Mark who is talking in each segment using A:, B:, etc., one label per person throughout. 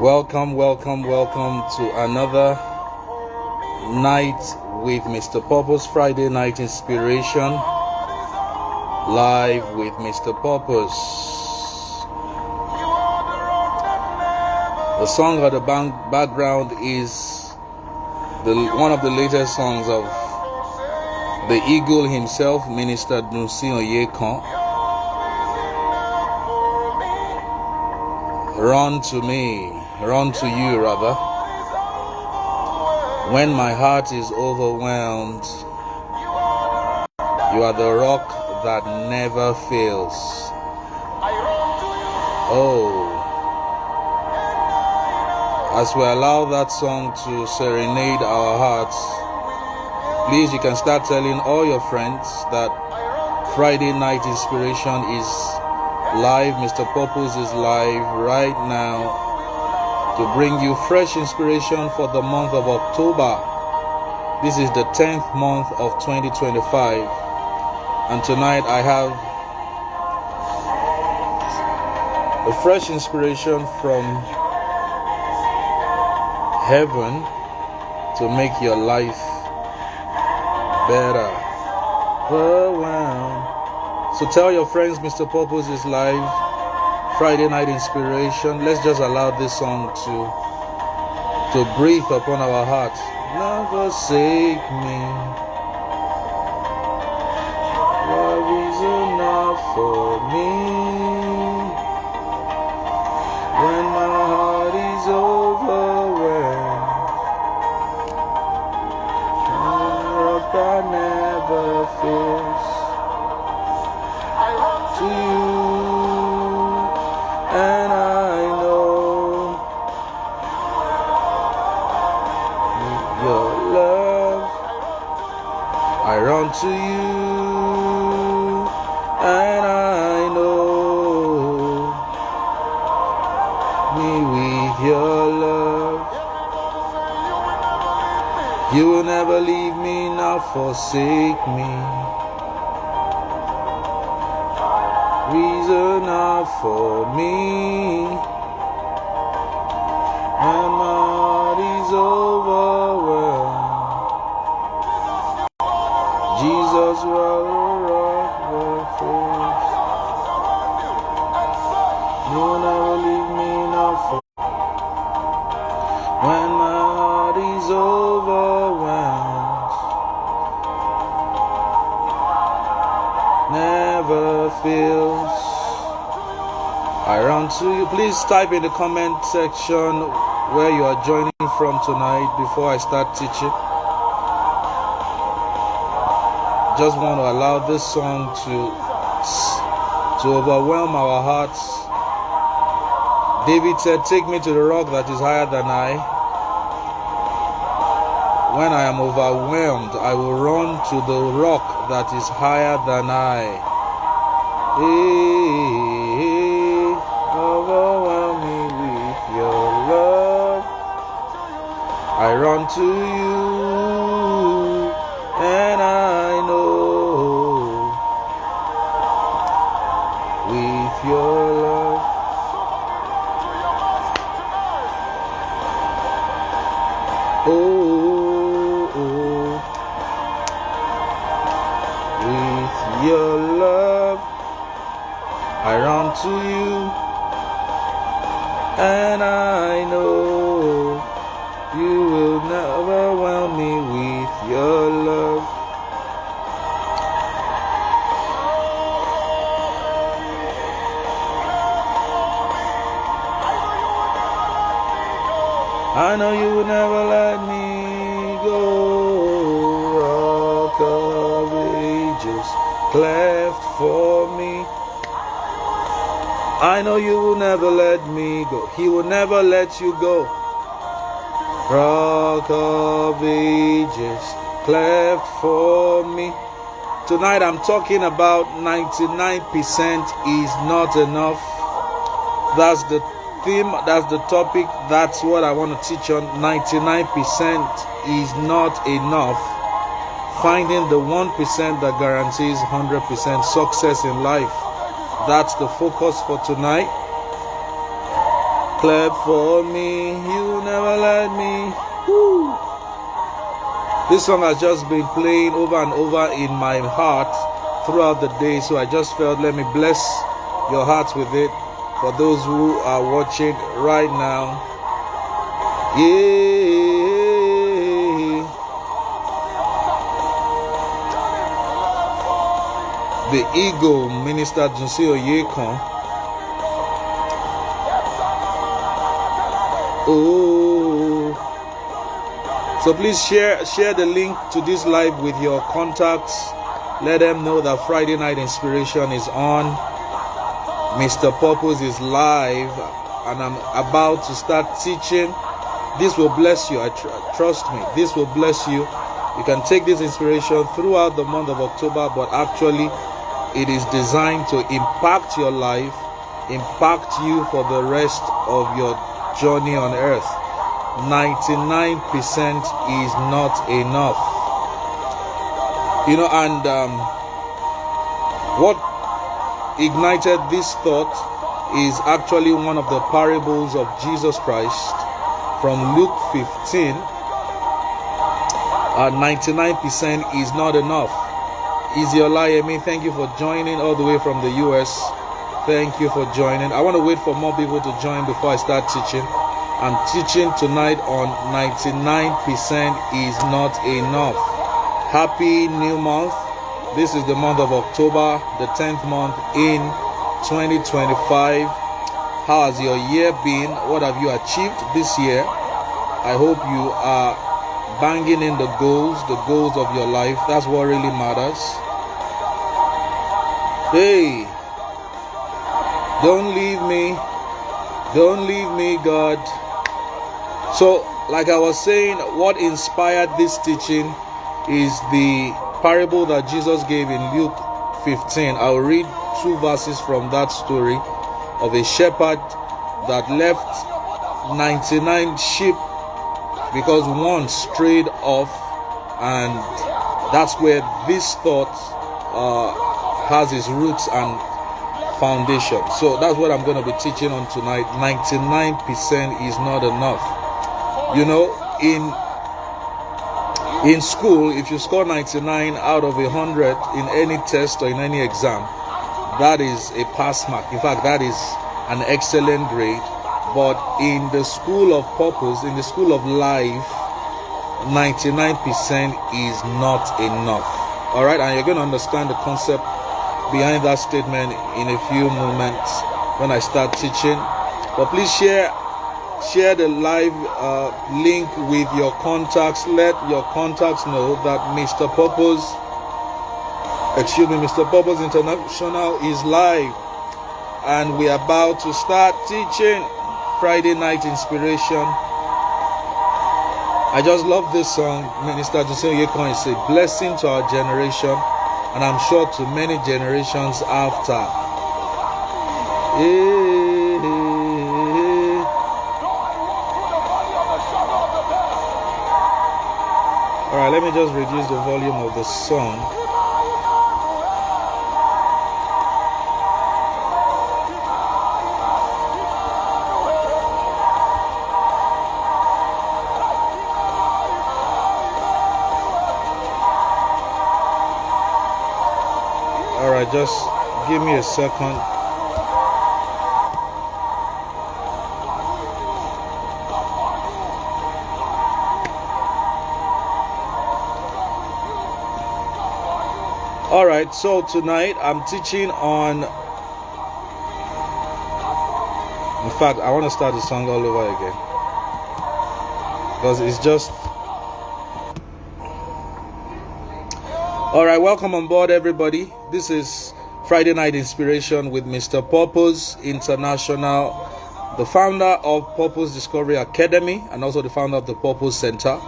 A: Welcome to another night with Mr. Purpose, Friday Night Inspiration, live with Mr. Purpose. The song at the background is one of the latest songs of the Eagle himself, Minister Dunsin Oyekan. Run to you rather. When my heart is overwhelmed, you are the rock that never fails. Oh, as we allow that song to serenade our hearts, please, you can start telling all your friends that Friday Night Inspiration is live. Mr. Purpose is live right now to bring you fresh inspiration for the month of October. This is the 10th month of 2025, and tonight I have a fresh inspiration from heaven to make your life better. Oh, wow. So tell your friends Mr. Purpose is live, Friday Night Inspiration. Let's just allow this song to breathe upon our hearts. Never forsake me. Love is enough for me. When my heart is overwhelmed, God never fails. To you, and I know your love. I run to you, and I know me with your love. You will never leave me, nor forsake me. Reason enough for me. And my heart is overwhelmed. Jesus, you are the rock that fails. You will never leave me, nor forsake me. When my heart is overwhelmed, never fails. I run to you. Please type in the comment section where you are joining from tonight before I start teaching. Just want to allow this song to overwhelm our hearts. David said, "Take me to the rock that is higher than I. When I am overwhelmed, I will run to the rock that is higher than I." Hey, overwhelm me with your love. I run to you, and I know with your love. Oh, with your love. I run to you, and I know you will never overwhelm me with your love. I know you will never let me go. Rock of ages, cleft for me. I know you will never let me go. He will never let you go. Rock of ages, cleft for me. Tonight I'm talking about 99% is not enough. That's the theme, that's the topic, that's what I want to teach on. 99% is not enough. Finding the 1% that guarantees 100% success in life. That's the focus for tonight. Clap for me, you never let me. Woo. This song has just been playing over and over in my heart throughout the day, so I just felt let me bless your hearts with it for those who are watching right now. Yeah. The Eagle, Minister Junsi Oyekon. Oh, so please share the link to this live with your contacts. Let them know that Friday Night Inspiration is on. Mr. Purpose is live, and I'm about to start teaching. This will bless you. Trust me, this will bless you. You can take this inspiration throughout the month of October, but actually it is designed to impact your life, impact you for the rest of your journey on earth. 99% is not enough. You know, and what ignited this thought is actually one of the parables of Jesus Christ from Luke 15. 99% is not enough. Isiolaiemi, thank you for joining all the way from the US. Thank you for joining. I want to wait for more people to join before I start teaching. I'm teaching tonight on 99% is not enough. Happy new month. This is the month of October, the 10th month in 2025. How has your year been? What have you achieved this year? I hope you are banging in the goals of your life. That's what really matters. Hey, don't leave me, God. So, like I was saying, what inspired this teaching is the parable that Jesus gave in Luke 15. I'll read 2 verses from that story of a shepherd that left 99 sheep because one strayed off, and that's where this thought has its roots and foundation. So that's what I'm going to be teaching on tonight. 99% is not enough. You know, in school, if you score 99 out of 100 in any test or in any exam, that is a pass mark. In fact, that is an excellent grade. But in the school of purpose, in the school of life, 99% is not enough. All right, and you're going to understand the concept behind that statement in a few moments when I start teaching. But please share the live link with your contacts. Let your contacts know that Mr. Purpose International is live, and we're about to start teaching Friday Night Inspiration. I just love this song. Minister Jose Yekon is a blessing to our generation, and I'm sure to many generations after. Alright, let me just reduce the volume of the song. Alright, just give me a second. Alright, so tonight I'm teaching on, in fact, I want to start the song all over again, because it's just, alright, welcome on board everybody. This is Friday Night Inspiration with Mr. Purpose International, the founder of Purpose Discovery Academy and also the founder of the Purpose Center.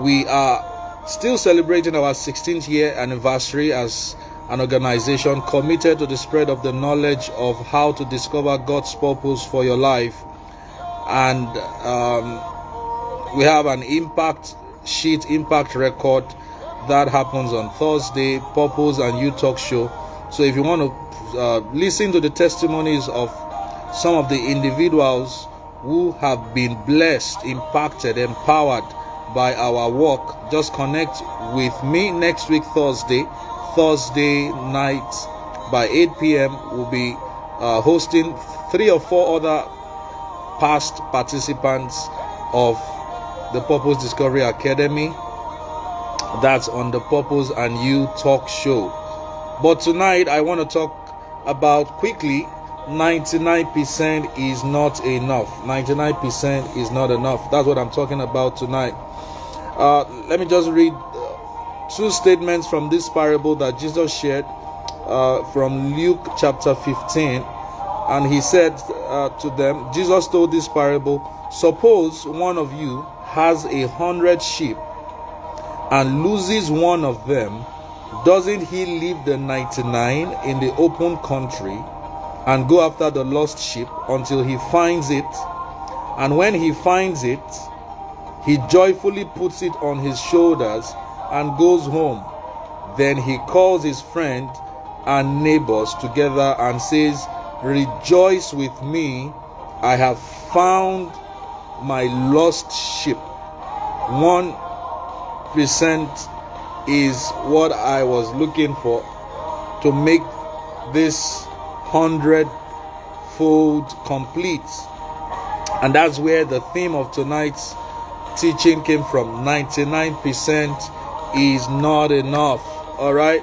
A: We are still celebrating our 16th year anniversary as an organization committed to the spread of the knowledge of how to discover God's purpose for your life. And we have an impact sheet, impact record that happens on Thursday, Purpose and You Talk Show. So if you want to listen to the testimonies of some of the individuals who have been blessed, impacted, empowered by our work, just connect with me next week, Thursday night by 8 p.m. We'll be hosting 3 or 4 other past participants of the Purpose Discovery Academy. That's on the Purpose and You talk show. But tonight I want to talk about quickly 99% is not enough. 99% is not enough. That's what I'm talking about tonight. Let me just read 2 statements from this parable that Jesus shared from Luke chapter 15. And he said to them, Jesus told this parable, suppose one of you has 100 sheep and loses one of them. Doesn't he leave the 99 in the open country and go after the lost sheep until he finds it? And when he finds it, he joyfully puts it on his shoulders and goes home. Then he calls his friend and neighbors together and says, rejoice with me, I have found my lost sheep. 1% is what I was looking for to make this 100-fold complete. And that's where the theme of tonight's teaching came from. 99% is not enough. All right.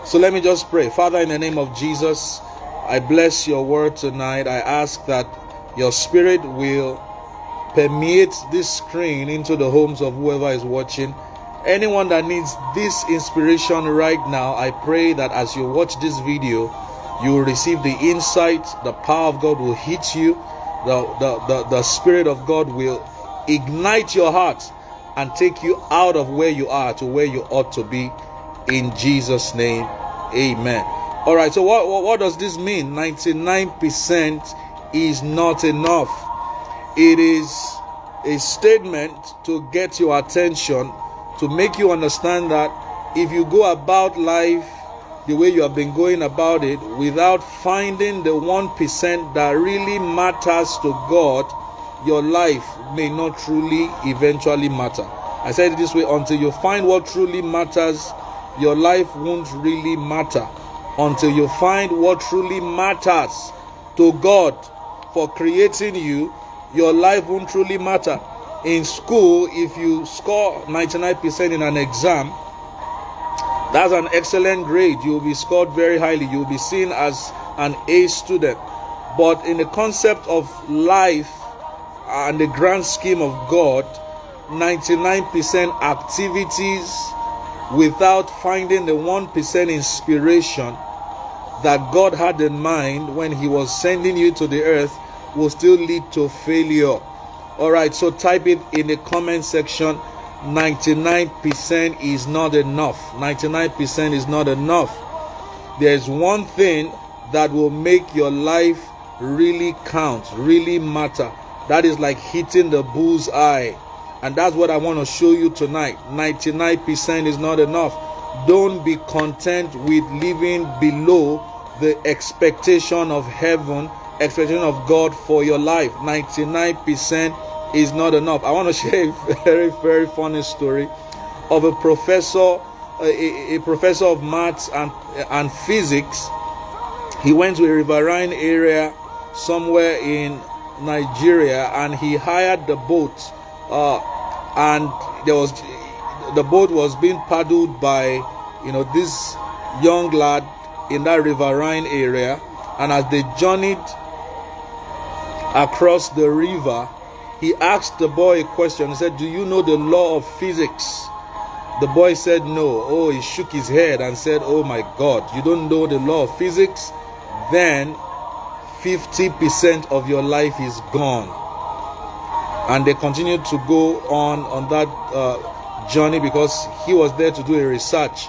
A: So let me just pray. Father, in the name of Jesus, I bless your word tonight. I ask that your spirit will permeate this screen into the homes of whoever is watching. Anyone that needs this inspiration right now, I pray that as you watch this video, you will receive the insight, the power of God will hit you, the Spirit of God will ignite your heart and take you out of where you are to where you ought to be. In Jesus' name, amen. All right, so what does this mean? 99% is not enough. It is a statement to get your attention, to make you understand that if you go about life the way you have been going about it without finding the 1% that really matters to God, your life may not truly eventually matter. I said it this way, until you find what truly matters, your life won't really matter. Until you find what truly matters to God for creating you, your life won't truly matter. In school, if you score 99% in an exam, that's an excellent grade. You will be scored very highly. You will be seen as an A student. But in the concept of life and the grand scheme of God, 99% activities without finding the 1% inspiration that God had in mind when he was sending you to the earth will still lead to failure. All right, so type it in the comment section. 99% is not enough. 99% is not enough. There's one thing that will make your life really count, really matter. That is like hitting the bull's eye. And that's what I want to show you tonight. 99% is not enough. Don't be content with living below the expectation of heaven, expectation of God for your life. 99% is not enough. I want to share a very, very funny story of a professor of maths and physics. He went to a riverine area somewhere in Nigeria, and he hired the boat, and the boat was being paddled by this young lad in that riverine area. And as they journeyed across the river, he asked the boy a question. He said, do you know the law of physics? The boy said no. Oh, he shook his head and said, oh my God, you don't know the law of physics? Then 50% of your life is gone. And they continued to go on that journey because he was there to do a research.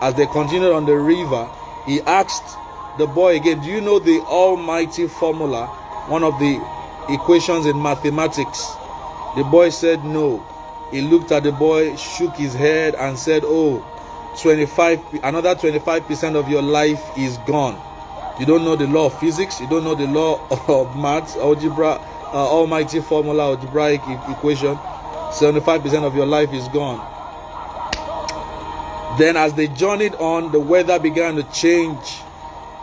A: As they continued on the river, he asked the boy again, do you know the almighty formula, one of the equations in mathematics? The boy said no. He looked at the boy, shook his head and said, oh, another 25% of your life is gone. You don't know the law of physics. You don't know the law of maths, algebra, almighty formula, algebraic equation. 75% of your life is gone. Then as they journeyed on, the weather began to change,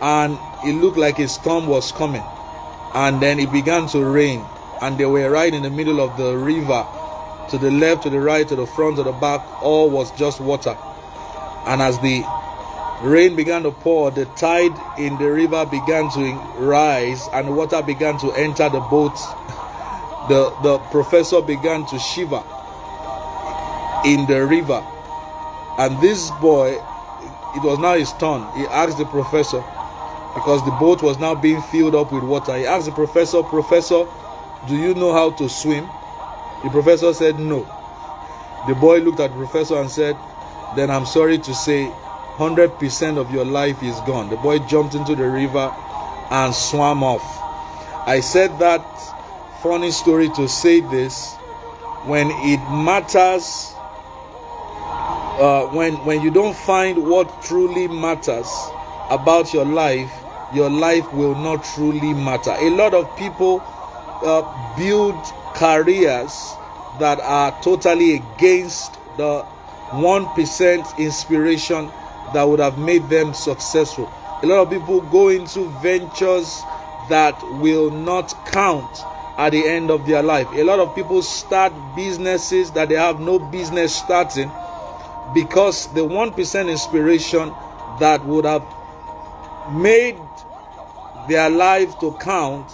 A: and it looked like a storm was coming. And then it began to rain, and they were right in the middle of the river. To the left, to the right, to the front, to the back, all was just water. And as the rain began to pour, the tide in the river began to rise, and the water began to enter the boat. The professor began to shiver in the river. And this boy, it was now his turn. He asked the professor, because the boat was now being filled up with water. He asked the professor, "Professor, do you know how to swim?" The professor said no. The boy looked at the professor and said, "Then I'm sorry to say 100% of your life is gone." The boy jumped into the river and swam off. I said that funny story to say this: when it matters, when you don't find what truly matters about your life will not truly matter. A lot of people build careers that are totally against the 1% inspiration that would have made them successful. A lot of people go into ventures that will not count at the end of their life. A lot of people start businesses that they have no business starting, because the 1% inspiration that would have made their life to count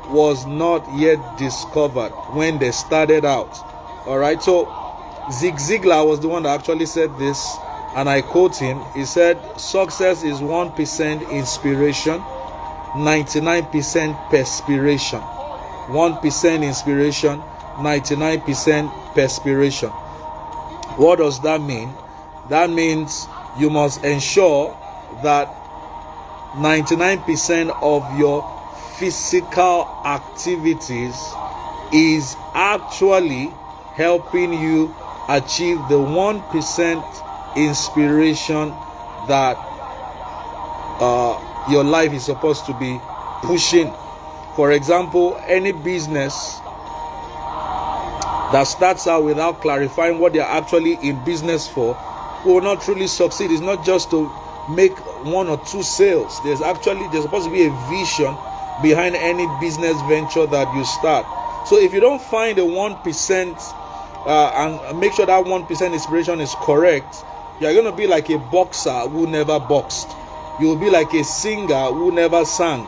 A: was not yet discovered when they started out. All right, so Zig Ziglar was the one that actually said this, and I quote him. He said, "Success is 1% inspiration, 99% perspiration." 1% inspiration, 99% perspiration. What does that mean? That means you must ensure that 99% of your physical activities is actually helping you achieve the 1% inspiration that your life is supposed to be pushing. For example, any business that starts out without clarifying what they're actually in business for will not truly succeed. It's not just to make 1 or 2 sales. There's supposed to be a vision behind any business venture that you start. So if you don't find the 1% and make sure that 1% inspiration is correct, you're going to be like a boxer who never boxed. You'll be like a singer who never sang.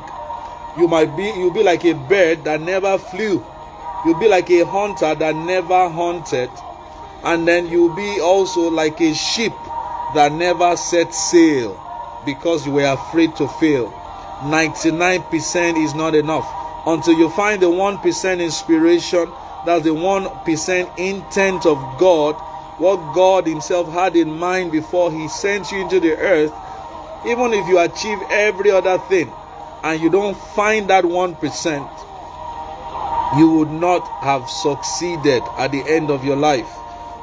A: You'll be like a bird that never flew. You'll be like a hunter that never hunted. And then you'll be also like a ship that never set sail because you were afraid to fail. 99% is not enough. Until you find the 1% inspiration, that's the 1% intent of God, what God himself had in mind before he sent you into the earth. Even if you achieve every other thing and you don't find that 1%, you would not have succeeded at the end of your life.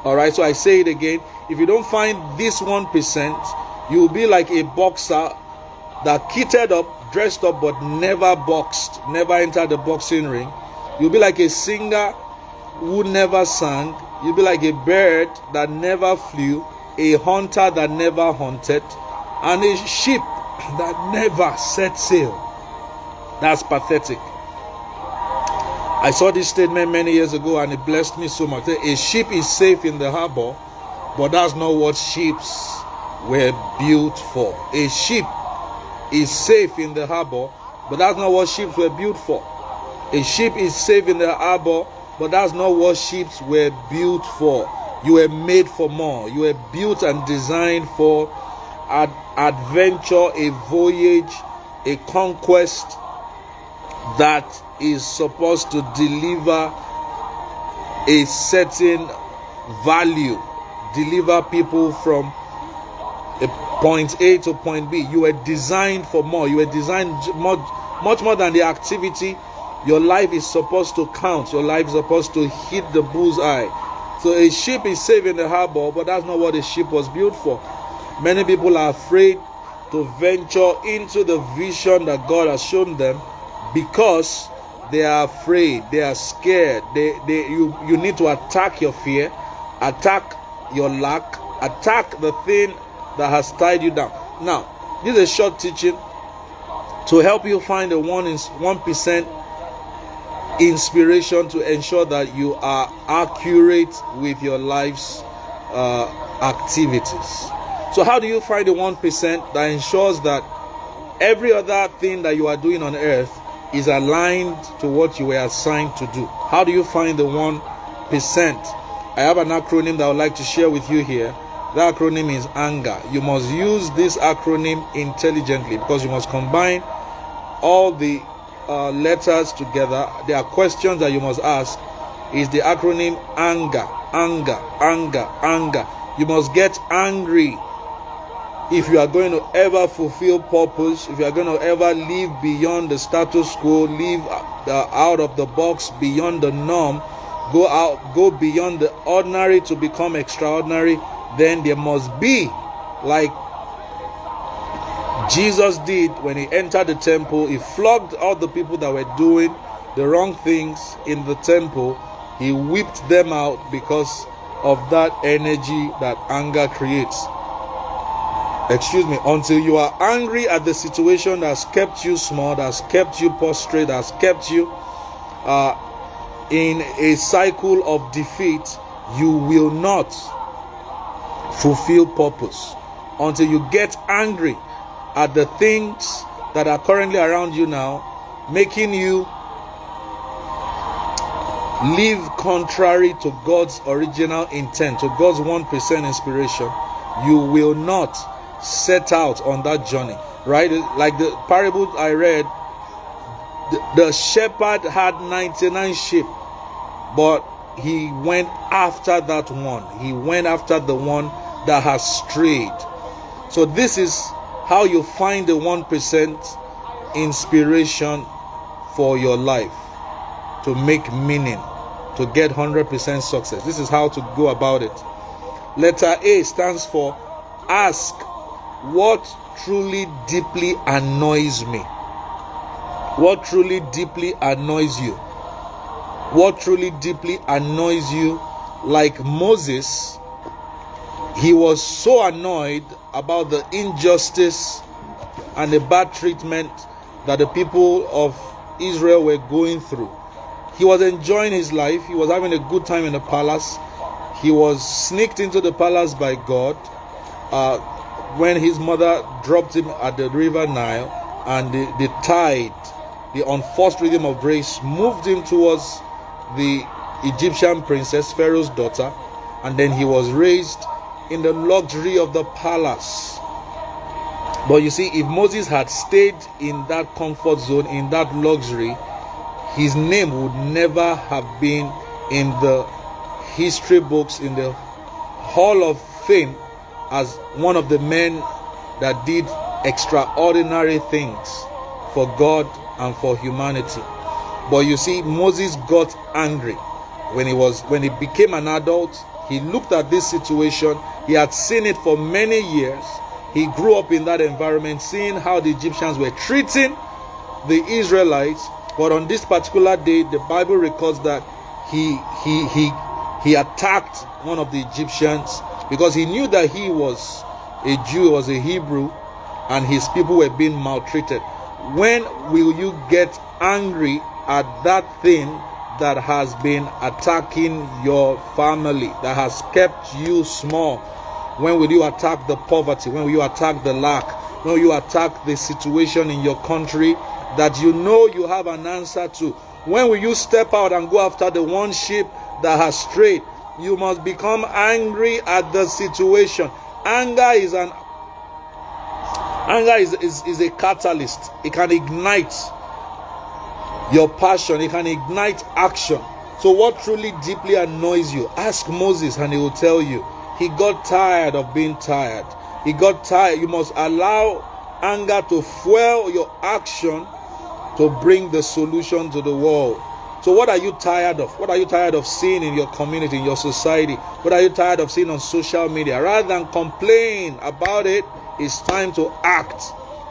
A: All right, so I say it again. If you don't find this 1%, you will be like a boxer that kitted up, dressed up, but never boxed, never entered the boxing ring. You'll be like a singer who never sang. You'll be like a bird that never flew, a hunter that never hunted, and a ship that never set sail. That's pathetic. I saw this statement many years ago and it blessed me so much. A ship is safe in the harbor, but that's not what ships were built for. A ship is safe in the harbor, but that's not what ships were built for. A ship is safe in the harbor, but that's not what ships were built for. You were made for more. You were built and designed for adventure, a voyage, a conquest that is supposed to deliver a certain value, deliver people from a point A to point B. You were designed for more. You were designed much more than the activity. Your life is supposed to count. Your life is supposed to hit the bullseye. So a ship is safe in the harbor, but that's not what a ship was built for. Many people are afraid to venture into the vision that God has shown them because they are afraid, they are scared. You need to attack your fear, attack your lack, attack the thing that has tied you down. Now, this is a short teaching to help you find a 1% inspiration to ensure that you are accurate with your life's activities. So how do you find the 1% that ensures that every other thing that you are doing on earth is aligned to what you were assigned to do? How do you find the 1%? I have an acronym that I would like to share with you here. The acronym is ANGER. You must use this acronym intelligently because you must combine all the letters together. There are questions that you must ask. Is the acronym ANGER, ANGER, ANGER, ANGER. You must get angry if you are going to ever fulfill purpose, if you are going to ever live beyond the status quo, live out of the box, beyond the norm, go beyond the ordinary to become extraordinary. Then there must be, like Jesus did when he entered the temple, he flogged all the people that were doing the wrong things in the temple. He whipped them out because of that energy that anger creates. Until you are angry at the situation that has kept you small, that has kept you prostrate, that has kept you in a cycle of defeat, you will not fulfill purpose. Until you get angry at the things that are currently around you now, making you live contrary to God's original intent, to God's 1% inspiration, you will not set out on that journey. Right? Like the parable I read, the shepherd had 99 sheep, but he went after that one. He went after the one that has strayed. So this is how you find the 1% inspiration for your life, to make meaning, to get 100% success. This is how to go about it. Letter A stands for ask what truly deeply annoys me. What truly deeply annoys you? What truly deeply annoys you? Like Moses, he was so annoyed about the injustice and the bad treatment that the people of Israel were going through. He was enjoying his life. He was having a good time in the palace. He was sneaked into the palace by God when his mother dropped him at the river Nile, and the tide, the unforced rhythm of grace, moved him towards the Egyptian princess, Pharaoh's daughter, and then he was raised in the luxury of the palace. But you see, if Moses had stayed in that comfort zone, in that luxury, his name would never have been in the history books, in the Hall of Fame, as one of the men that did extraordinary things for God and for humanity. But you see, Moses got angry when he became an adult. He looked at this situation. He had seen it for many years. He grew up in that environment, seeing how the Egyptians were treating the Israelites. But on this particular day, the Bible records that he attacked one of the Egyptians because he knew that he was a Jew, was a Hebrew, and his people were being maltreated. When will you get angry at that thing that has been attacking your family, that has kept you small? When will you attack the poverty? When will you attack the lack? When will you attack the situation in your country that you know you have an answer to? When will you step out and go after the one sheep that has strayed? You must become angry at the situation. Anger is a catalyst. It can ignite your passion. It can ignite action. So what truly deeply annoys you? Ask Moses and he will tell you. He got tired of being tired. He got tired. You must allow anger to fuel your action to bring the solution to the world. So what are you tired of? What are you tired of seeing in your community, in your society? What are you tired of seeing on social media? Rather than complain about it, It's time to act.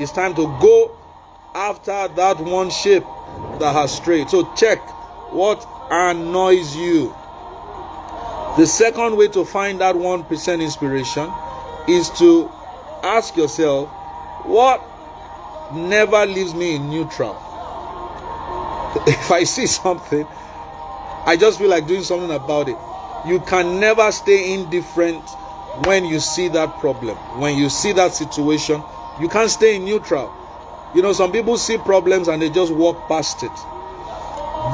A: It's time to go after that one sheep that has strayed. So check what annoys you. The second way to find that 1% inspiration is to ask yourself, what never leaves me in neutral? If I see something, I just feel like doing something about it. You can never stay indifferent when you see that problem. When you see that situation, you can't stay in neutral. You know, some people see problems and they just walk past it.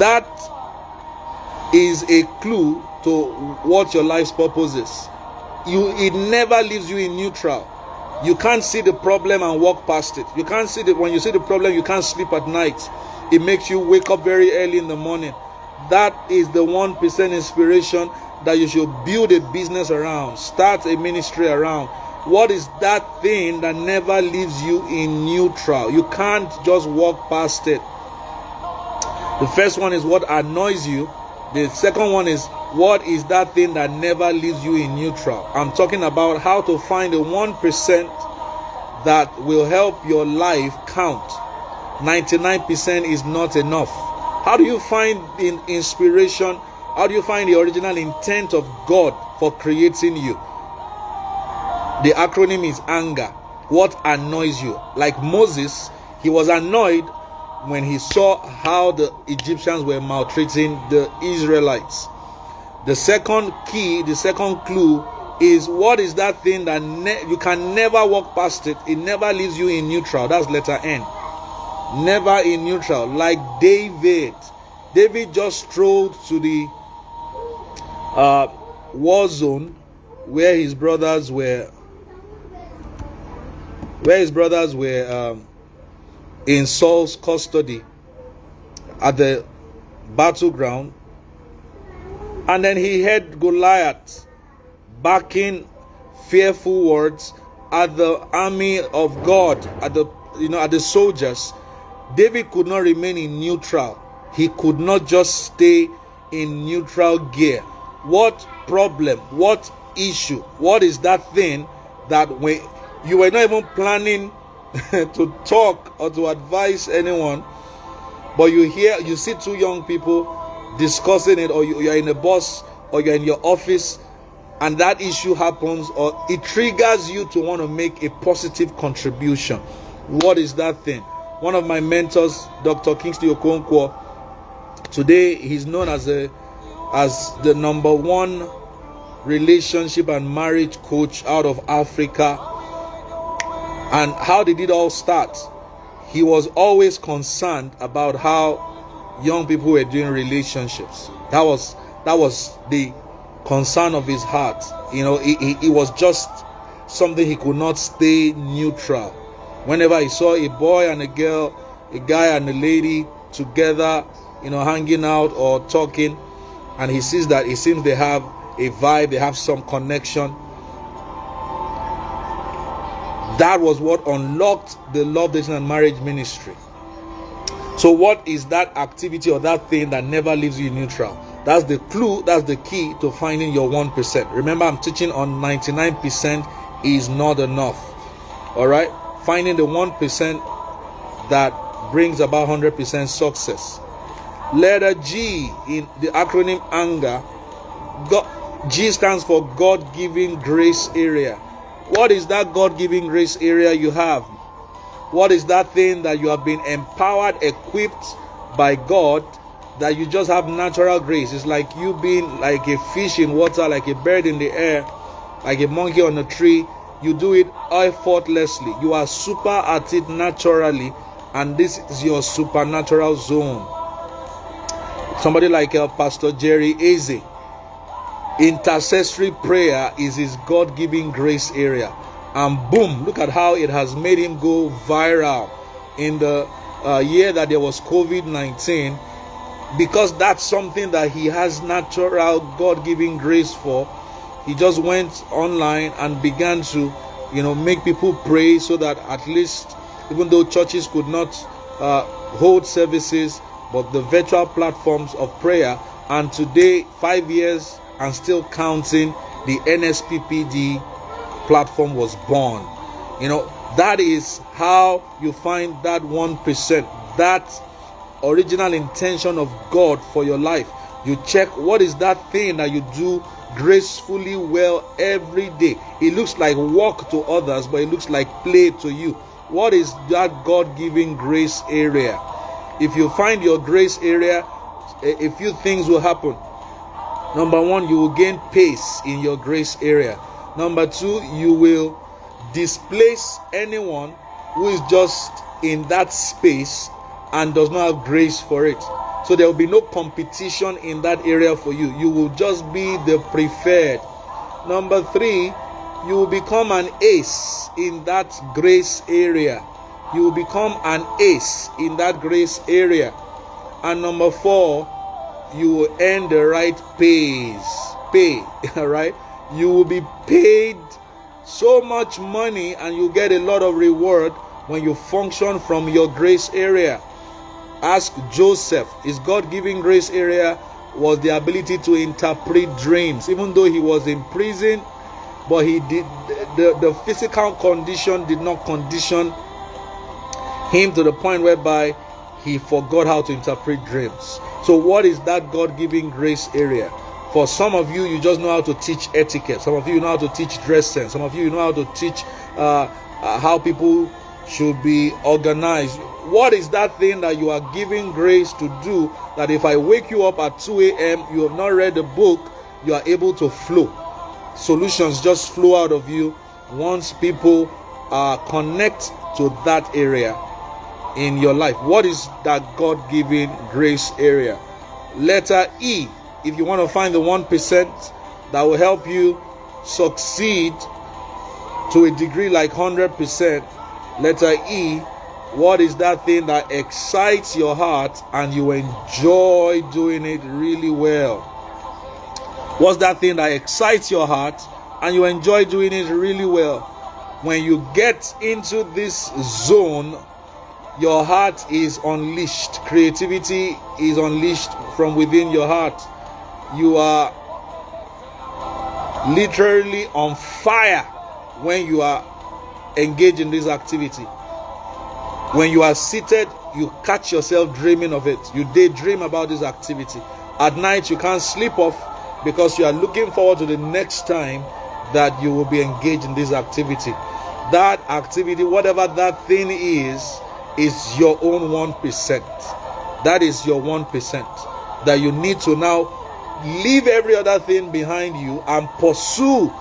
A: That is a clue to what your life's purpose is. It never leaves you in neutral. You can't see the problem and walk past it. You can't see when you see the problem, you can't sleep at night. It makes you wake up very early in the morning. That is the 1% inspiration that you should build a business around, start a ministry around. What is that thing that never leaves you in neutral? You can't just walk past it. The first one is what annoys you. The second one is, what is that thing that never leaves you in neutral? I'm talking about how to find the 1% that will help your life count. 99% is not enough. How do you find inspiration? How do you find the original intent of God for creating you? The acronym is anger. What annoys you? Like Moses, he was annoyed when he saw how the Egyptians were maltreating the Israelites. The second key, the second clue is, what is that thing that you can never walk past it? It never leaves you in neutral. That's letter N. Never in neutral. Like David. David just strolled to the war zone where his brothers were in Saul's custody at the battleground, and then he heard Goliath barking fearful words at the army of God, at the soldiers. David could not remain in neutral. He could not just stay in neutral gear. What problem? What issue? What is that thing that when you were not even planning to talk or to advise anyone, but you see two young people discussing it, or you're in a bus, or you're in your office, and that issue happens, or it triggers you to want to make a positive contribution? What is that thing? One of my mentors, Dr. Kingsley Okonkwo, today he's known as the number one relationship and marriage coach out of Africa. And how did it all start? He was always concerned about how young people were doing relationships. That was the concern of his heart. You know, it was just something he could not stay neutral. Whenever he saw a boy and a girl, a guy and a lady together, hanging out or talking, and he sees that it seems they have a vibe, they have some connection. That was what unlocked the Love, Dating and Marriage ministry. So what is that activity or that thing that never leaves you neutral? That's the clue, that's the key to finding your 1%. Remember, I'm teaching on 99% is not enough. Alright? Finding the 1% that brings about 100% success. Letter G in the acronym anger. G stands for God-given grace area. What is that God-given grace area you have? What is that thing that you have been empowered, equipped by God, that you just have natural grace? It's like you being like a fish in water, like a bird in the air, like a monkey on a tree. You do it effortlessly. You are super at it naturally, and this is your supernatural zone. Somebody like Pastor Jerry Eze, intercessory prayer is his God-given grace area. And boom, look at how it has made him go viral in the year that there was COVID-19, because that's something that he has natural God-given grace for. He just went online and began to, make people pray, so that at least, even though churches could not hold services, but the virtual platforms of prayer, and today, 5 years and still counting, the NSPPD platform was born. That is how you find that 1%, that original intention of God for your life. You check what is that thing that you do gracefully well every day. It looks like work to others, but it looks like play to you. What is that God-given grace area? If you find your grace area, a few things will happen. Number one, you will gain pace in your grace area. Number two, you will displace anyone who is just in that space and does not have grace for it. So there will be no competition in that area for you. You will just be the preferred. Number three, you will become an ace in that grace area. You will become an ace in that grace area. And number four, you will earn the right pay, right? You will be paid so much money and you get a lot of reward when you function from your grace area. Ask Joseph. His God-given grace area was the ability to interpret dreams, even though he was in prison. But he did the physical condition did not condition him to the point whereby he forgot how to interpret dreams. So what is that God-given grace area? For some of you, you just know how to teach etiquette. Some of you know how to teach dress sense. Some of you know how to teach how people should be organized. What is that thing that you are giving grace to do, that if I wake you up at 2 a.m., you have not read the book, you are able to flow? Solutions just flow out of you once people connect to that area in your life. What is that God-given grace area? Letter E. If you want to find the 1% that will help you succeed to a degree like 100%, letter E, what is that thing that excites your heart and you enjoy doing it really well? What's that thing that excites your heart and you enjoy doing it really well? When you get into this zone, your heart is unleashed. Creativity is unleashed from within your heart. You are literally on fire when you are engaged in this activity. When you are seated, you catch yourself dreaming of it. You daydream about this activity. At night, you can't sleep off because you are looking forward to the next time that you will be engaged in this activity. That activity, whatever that thing is your own 1%. That is your 1% that you need to now leave every other thing behind you and pursue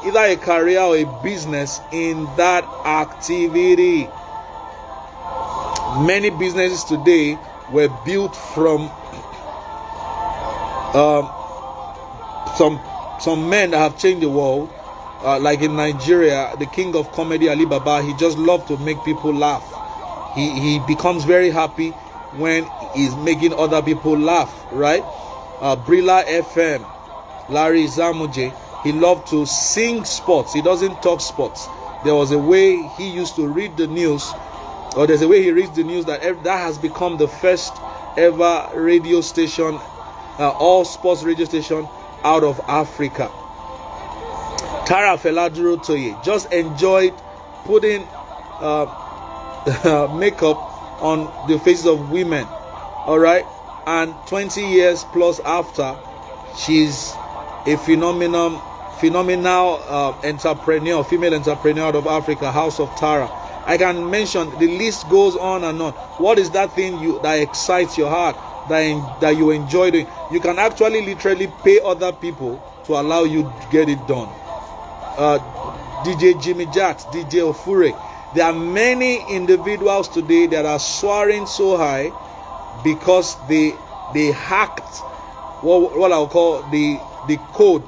A: either a career or a business in that activity. Many businesses today were built from some men that have changed the world. Like in Nigeria, the king of comedy, Ali Baba, he just loved to make people laugh. He becomes very happy when he's making other people laugh, right? Brilla FM, Larry Zamuje, he loved to sing sports. He doesn't talk sports. There was a way he used to read the news, or there's a way he reads the news that has become the first ever radio station, all sports radio station out of Africa. Tara Feladuro Toye just enjoyed putting makeup on the faces of women, all right? And 20 years plus after, she's a phenomenal entrepreneur, female entrepreneur out of Africa, House of Tara. I can mention, the list goes on and on. What is that thing that excites your heart, that you enjoy doing? You can actually literally pay other people to allow you to get it done. DJ Jimmy Jat, DJ Ofure. There are many individuals today that are soaring so high because they hacked what I'll call the code,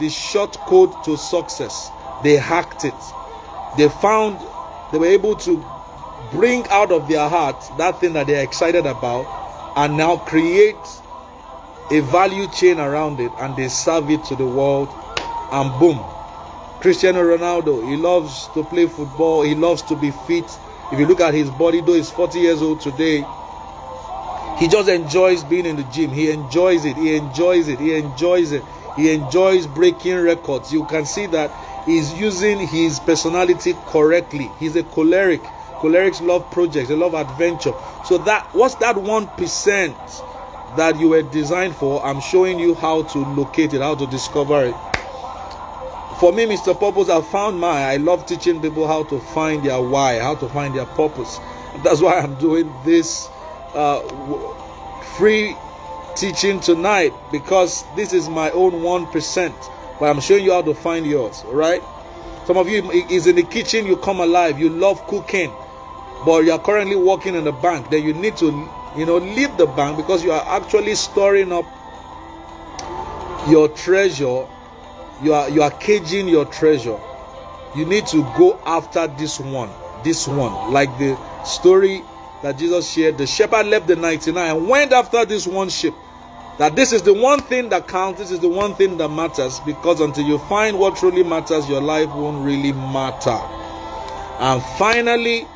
A: the short code to success. They hacked it. They were able to bring out of their heart that thing that they're excited about and now create a value chain around it, and they serve it to the world, and boom. Cristiano Ronaldo, he loves to play football, he loves to be fit. If you look at his body, though he's 40 years old today, he just enjoys being in the gym. He enjoys it. He enjoys breaking records. You can see that is using his personality correctly. He's a choleric. Cholerics love projects, they love adventure. So what's that 1% that you were designed for? I'm showing you how to locate it, how to discover it. For me, Mr. Purpose, I found mine. I love teaching people how to find their why, how to find their purpose. That's why I'm doing this free teaching tonight, because this is my own 1%. But I'm showing you how to find yours, all right? Some of you is in the kitchen, you come alive, you love cooking, but you are currently working in the bank. Then you need to, leave the bank, because you are actually storing up your treasure. You are caging your treasure. You need to go after this one, like the story that Jesus shared. The shepherd left the 99 and went after this one sheep. That this is the one thing that counts, this is the one thing that matters, because until you find what truly matters, your life won't really matter. And finally,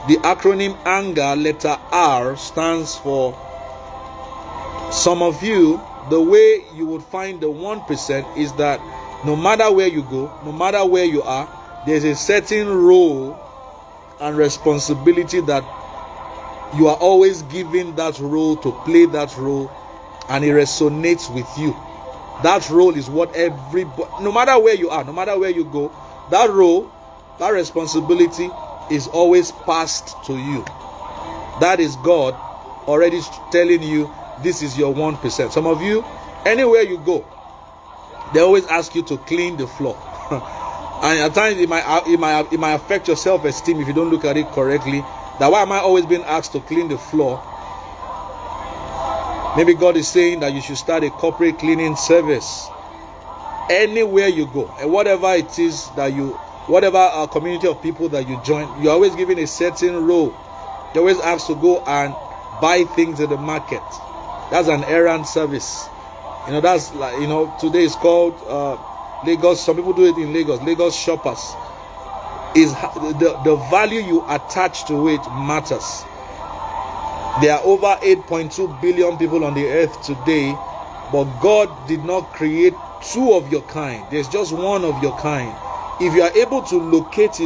A: the acronym ANGER, letter R, stands for, some of you, the way you would find the 1% is that no matter where you go, no matter where you are, there's a certain role and responsibility that you are always given that role, to play that role, and it resonates with you. That role is what everybody, no matter where you are, no matter where you go, that role, that responsibility is always passed to you. That is God already telling you, this is your 1%. Some of you, anywhere you go, they always ask you to clean the floor. And at times it might affect your self-esteem if you don't look at it correctly. That why am I always being asked to clean the floor? Maybe God is saying that you should start a corporate cleaning service. Anywhere you go, and whatever it is that whatever community of people that you join, you're always given a certain role. You're always asked to go and buy things at the market. That's an errand service. That's like, today is called Lagos. Some people do it in Lagos. Lagos shoppers. Is the value you attach to it matters. There are over 8.2 billion people on the earth today, but God did not create two of your kind. There's just one of your kind. If you are able to locate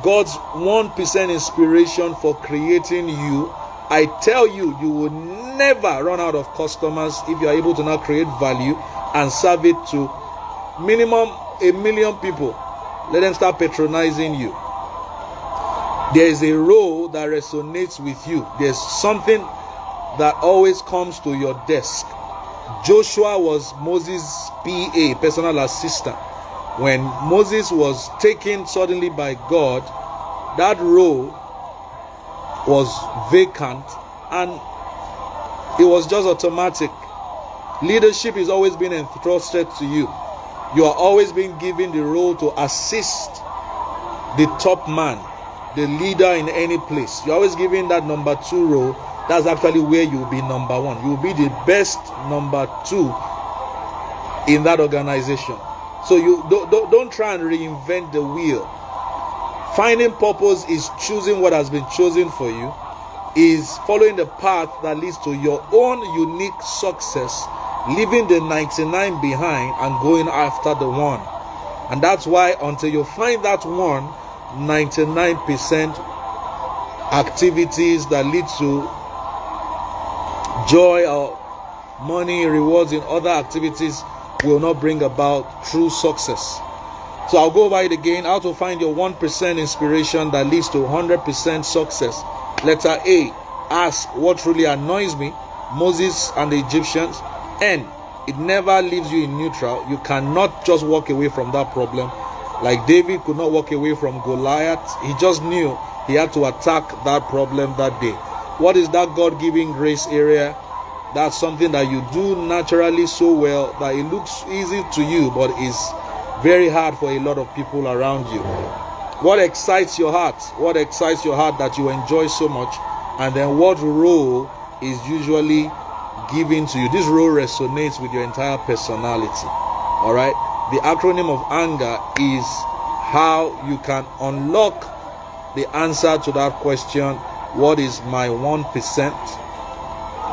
A: God's 1% inspiration for creating you, I tell you, you will never run out of customers if you are able to now create value and serve it to minimum 1 million people. Let them start patronizing you. There is a role that resonates with you. There's something that always comes to your desk. Joshua was Moses' PA, personal assistant. When Moses was taken suddenly by God, that role was vacant and it was just automatic. Leadership is always being entrusted to you. You are always being given the role to assist the top man, the leader in any place. You're always given that number 2 role. That's actually where you'll be number 1. You'll be the best number 2 in that organization. So you don't try and reinvent the wheel. Finding purpose is choosing what has been chosen for you, is following the path that leads to your own unique success, leaving the 99 behind and going after the 1. And that's why until you find that 99% activities that lead to joy or money, rewards in other activities will not bring about true success. So I'll go over it again. How to find your 1% inspiration that leads to 100% success. Letter A, ask what truly annoys me, Moses and the Egyptians. N, it never leaves you in neutral. You cannot just walk away from that problem. Like David could not walk away from Goliath. He just knew he had to attack that problem that day. What is that God-given grace area? That's something that you do naturally so well that it looks easy to you, but is very hard for a lot of people around you. What excites your heart? What excites your heart that you enjoy so much? And then what role is usually given to you? This role resonates with your entire personality. All right. The acronym of ANGER is how you can unlock the answer to that question. What is my 1%?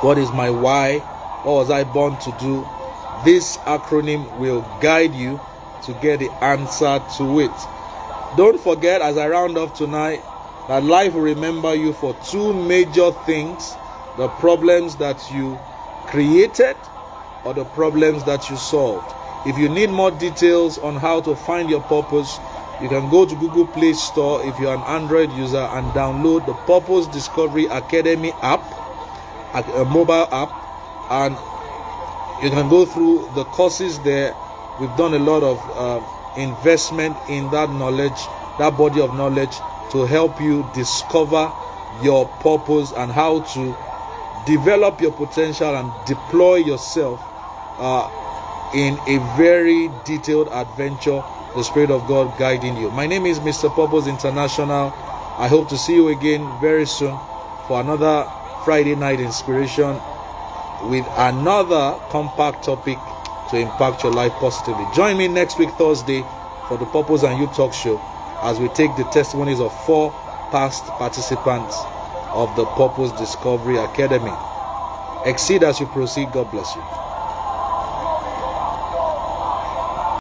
A: What is my why? What was I born to do? This acronym will guide you to get the answer to it. Don't forget, as I round off tonight, that life will remember you for two major things: the problems that you created or the problems that you solved. If you need more details on how to find your purpose, you can go to Google Play Store if you're an Android user and download the Purpose Discovery Academy app, a mobile app, and you can go through the courses there. We've done a lot of investment in that knowledge, that body of knowledge, to help you discover your purpose and how to develop your potential and deploy yourself in a very detailed adventure, the Spirit of God guiding you. My name is Mr. Purpose International. I hope to see you again very soon for another Friday night inspiration with another compact topic to impact your life positively. Join me next week, Thursday, for the Purpose and You Talk Show, as we take the testimonies of 4 past participants of the Purpose Discovery Academy. Exceed as you proceed. God bless you.